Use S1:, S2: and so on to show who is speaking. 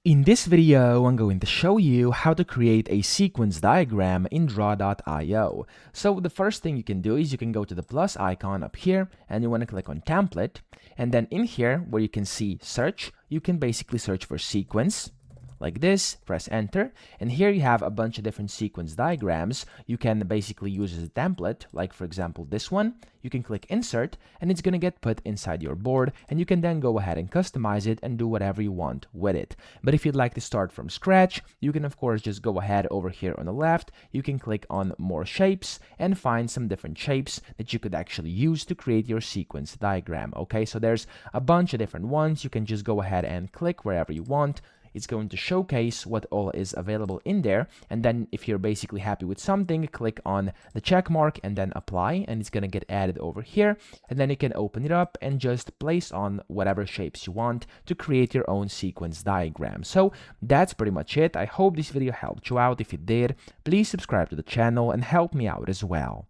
S1: In this video, I'm going to show you how to create a sequence diagram in Draw.io. So the first thing you can do is you can go to the plus icon up here and you want to click on template. And then in here where you can see search, you can basically search for sequence. Like this, press enter, and here you have a bunch of different sequence diagrams you can basically use as a template, like for example this one. You can click insert and it's going to get put inside your board, and you can then go ahead and customize it and do whatever you want with it. But if you'd like to start from scratch, you can of course just go ahead over here on the left, you can click on more shapes and find some different shapes that you could actually use to create your sequence diagram. Okay, so there's a bunch of different ones. You can just go ahead and click wherever you want. It's going to showcase what all is available in there, and then if you're basically happy with something, click on the check mark and then apply, and it's going to get added over here, and then you can open it up and just place on whatever shapes you want to create your own sequence diagram. So that's pretty much it. I hope this video helped you out. If it did, please subscribe to the channel and help me out as well.